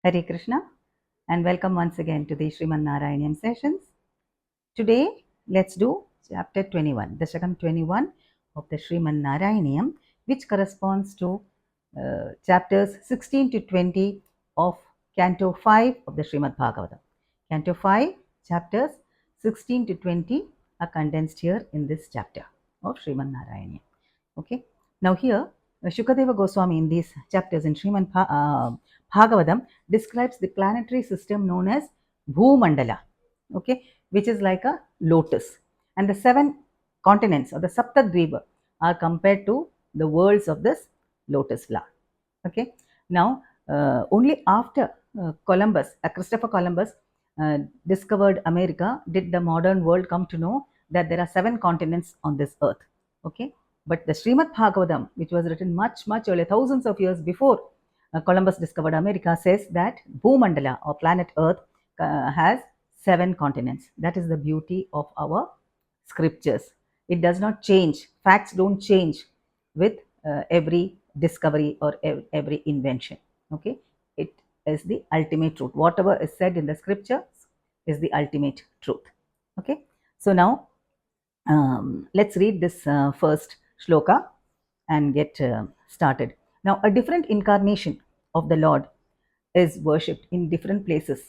Hare Krishna and welcome once again to the Sriman Narayaneeyam sessions. Today, let's do chapter 21, Dasakam 21 of the Sriman Narayaneeyam, which corresponds to chapters 16 to 20 of Canto 5 of the Srimad Bhagavatam. Canto 5, chapters 16 to 20 are condensed here in this chapter of Sriman Narayaneeyam. Okay. Now here, Shukadeva Goswami in these chapters in Srimad Bhagavatam describes the planetary system known as Bhumandala, okay, which is like a lotus. And the 7 continents or the Saptadvipa are compared to the worlds of this lotus flower. Okay. Now, only after Christopher Columbus discovered America, did the modern world come to know that there are 7 continents on this earth. Okay. But the Srimad Bhagavatam, which was written much earlier, thousands of years before Columbus discovered America, says that Bhumandala or planet Earth has 7 continents. That is the beauty of our scriptures. It does not change. Facts don't change with every discovery or every invention. Okay, it is the ultimate truth. Whatever is said in the scripture is the ultimate truth. Okay, so now let's read this first shloka and get started. Now, a different incarnation of the Lord is worshipped in different places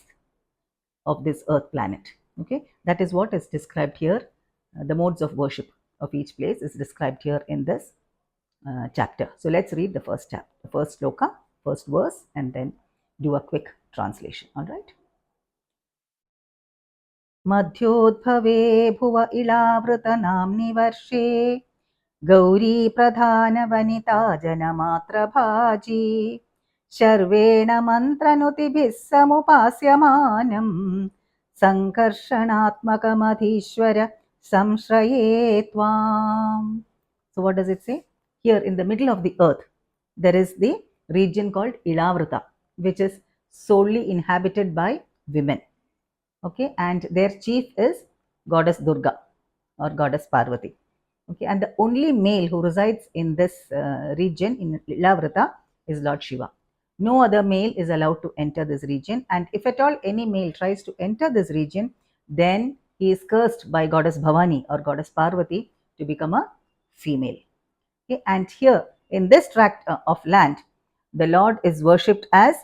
of this earth planet. Okay, that is what is described here. The modes of worship of each place is described here in this chapter. So let's read the first chapter, the first shloka, first verse, and then do a quick translation. All right. मध्योद्भवे भुव इलावृतनाम्नि वर्षे गौरी प्रधानवनिता जनमात्रभाजी शर्वेण मन्त्रनुतिभिः समुपास्यमानं सङ्कर्षणात्मकमधीश्वर संश्रये त्वाम्. So what does it say? Here in the middle of the earth, there is the region called Ilavrita, which is solely inhabited by women. Okay, and their chief is goddess Durga or goddess Parvati. Okay, and the only male who resides in this region in Ilavrita is Lord Shiva. No other male is allowed to enter this region, and if at all any male tries to enter this region, then he is cursed by goddess Bhavani or goddess Parvati to become a female. Okay, and here in this tract of land, the Lord is worshipped as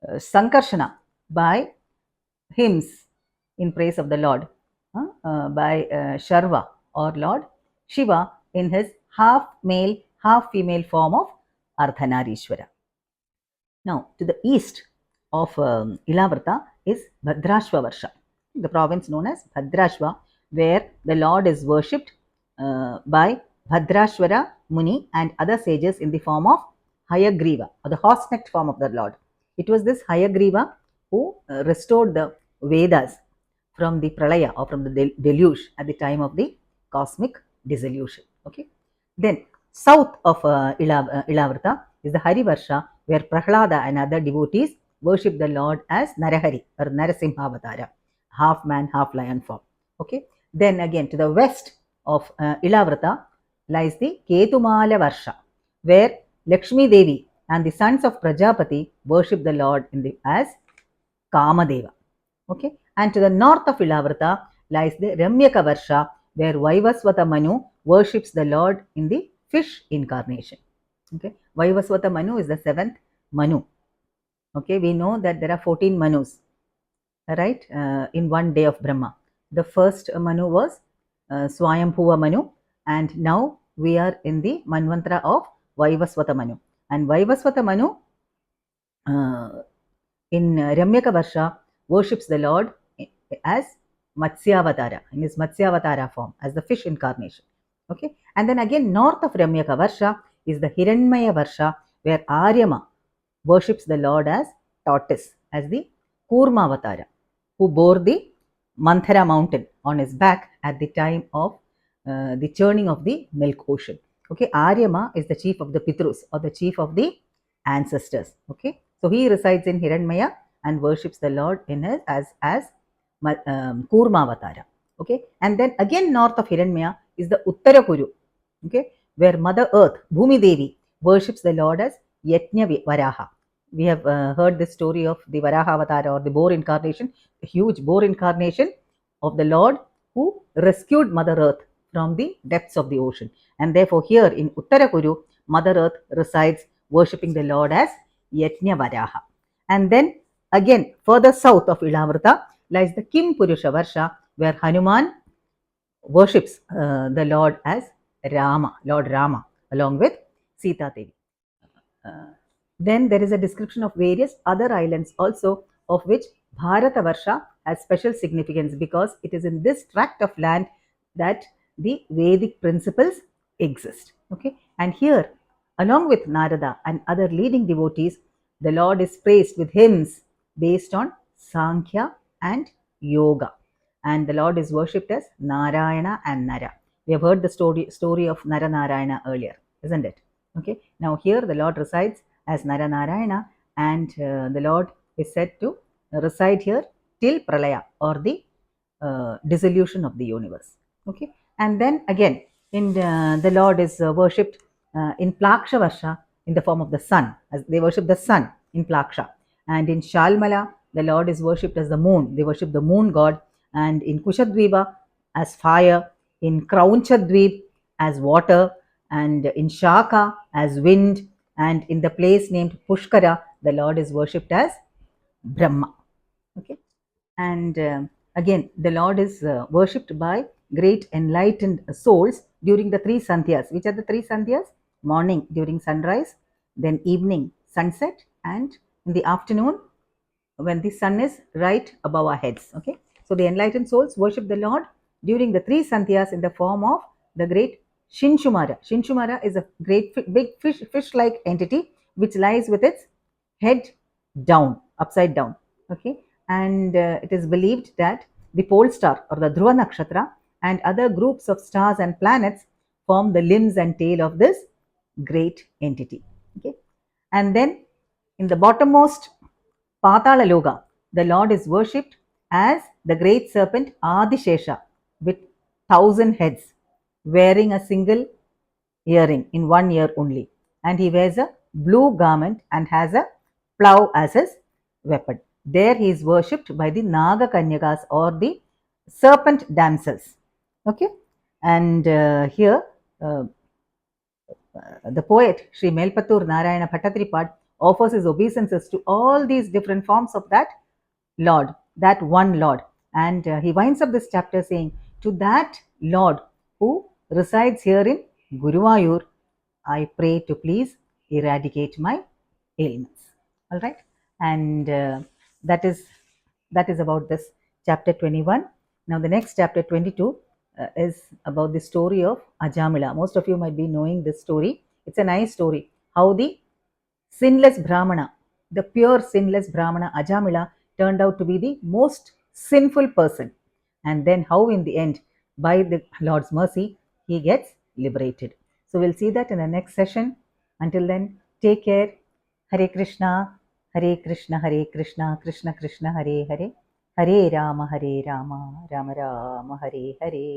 Sankarshana by hymns in praise of the Lord, by Sharva or Lord Shiva in his half male, half female form of Ardhanarishwara. Now, to the east of Ilavrita is Bhadrashva Varsha, the province known as Bhadrashva, where the Lord is worshipped by Bhadrashvara Muni and other sages in the form of Hayagriva, or the horse-necked form of the Lord. It was this Hayagriva who restored the Vedas from the Pralaya or from the deluge at the time of the cosmic dissolution. Okay. Then south of Ilavrita is the Harivarsha, where Prahlada and other devotees worship the Lord as Narahari or Narasimhavatara, half man, half lion form. Okay. Then again to the west of Ilavrita lies the Ketumala Varsha, where Lakshmi Devi and the sons of Prajapati worship the Lord as Kamadeva. Okay, and to the north of Ilavrita lies the Ramyaka Varsha, where Vaivaswata Manu worships the Lord in the fish incarnation. Okay, Vaivaswata Manu is the 7th Manu. Okay, we know that there are 14 Manus, right, in one day of Brahma. The first Manu was Swayambhuva Manu, and now we are in the Manvantara of Vaivaswata Manu. And Vaivaswata Manu in Ramyaka Varsha worships the Lord as Matsyavatara, in his Matsyavatara form, as the fish incarnation. Okay, and then again north of Ramyaka Varsha is the Hiranmaya Varsha, where Aryama worships the Lord as tortoise, as the Kurmavatara, who bore the Manthara mountain on his back at the time of the churning of the milk ocean. Okay, Aryama is the chief of the Pitrus or the chief of the ancestors. Okay, so he resides in Hiranmaya and worships the Lord in his as Kurmavatara. Okay, and then again north of Hiranmaya is the Uttara Kuru. Okay, where Mother Earth, Bhumi Devi, worships the Lord as Yajna Varaha, we have heard this story of the Varaha Avatara, or the boar incarnation, the huge boar incarnation of the Lord who rescued Mother Earth from the depths of the ocean. And therefore, here in Uttarakuru, Mother Earth resides, worshipping the Lord as Yajna Varaha. And then again, further south of Ilavrita lies the Kim Purusha Varsha, where Hanuman worships the Lord as Rama, Lord Rama, along with Sita Devi. Then there is a description of various other islands also, of which Bharatavarsha has special significance because it is in this tract of land that the Vedic principles exist. Okay, and here, along with Narada and other leading devotees, the Lord is praised with hymns based on Sankhya and Yoga, and the Lord is worshipped as Narayana and Nara. We have heard the story of Nara Narayana earlier, isn't it? Okay, now here the Lord resides as Narayanarayana, and the Lord is said to reside here till Pralaya, or the dissolution of the universe. Okay, and then again, in the Lord is worshipped in Plaksha Varsha in the form of the sun, as they worship the sun in Plaksha, and in Shalmala the Lord is worshipped as the moon. They worship the moon god, and in Kushadvipa as fire, in Kraunchadvip as water, and in Shaka as wind, and in the place named Pushkara, the Lord is worshipped as Brahma. Okay, and again, the Lord is worshipped by great enlightened souls during the three sandhyas. Which are the three sandhyas? Morning during sunrise, then evening sunset, and in the afternoon when the sun is right above our heads. Okay, so the enlightened souls worship the Lord during the three sandhyas in the form of the great Shinshumara. Shinshumara is a great big fish-like entity which lies with its head down, upside down. Okay, and it is believed that the pole star, or the Dhruva Nakshatra, and other groups of stars and planets form the limbs and tail of this great entity. Okay, and then in the bottommost Patala Loka, the Lord is worshipped as the great serpent Adishesha with 1,000 heads, wearing a single earring in one ear only, and he wears a blue garment and has a plough as his weapon. There he is worshipped by the Naga Kanyakas, or the serpent damsels. Okay, and here uh, the poet Sri Melpattur Narayana Bhattatripad offers his obeisances to all these different forms of that Lord, that one Lord. And he winds up this chapter saying, to that Lord who resides here in Guruvayur, I pray to please eradicate my ailments. All right, and that is about this chapter 21. Now the next chapter 22 is about the story of Ajamila. Most of you might be knowing this story. It's a nice story, how the sinless Brahmana, the pure sinless Brahmana Ajamila, turned out to be the most sinful person, and then how in the end, by the Lord's mercy, he gets liberated. So we'll see that in the next session. Until then, take care. Hare Krishna, Hare Krishna, Hare Krishna, Krishna Krishna, Hare Hare, Hare Rama, Rama Rama, Hare Hare.